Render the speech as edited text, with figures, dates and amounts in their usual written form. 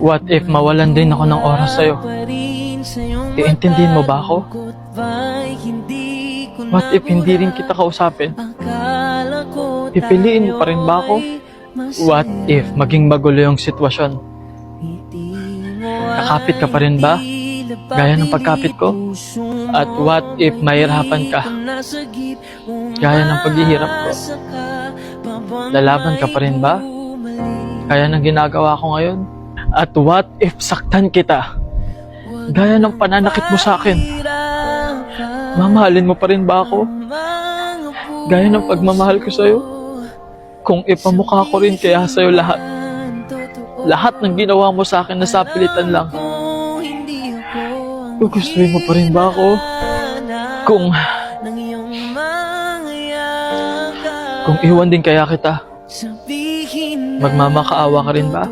What if mawalan din ako ng oras sa'yo? Iintindihin mo ba ako? What if hindi rin kita kausapin? Pipiliin mo pa rin ba ako? What if maging magulo yung sitwasyon? Kakapit ka pa rin ba? Gaya ng pagkapit ko? At what if mahirapan ka? Gaya ng paghihirap ko? Lalaban ka pa rin ba? Gaya ng ginagawa ko ngayon? At what if saktan kita? Gaya ng pananakit mo sa akin? Mamahalin mo pa rin ba ako? Gaya ng pagmamahal ko sa'yo? Kung ipamukha ko rin kaya sa'yo lahat. Lahat ng ginawa mo sa akin na sapilitan lang. Gugustuhin mo pa rin ba ako? Kung iwan din kaya kita, magmamakaawa ka rin ba?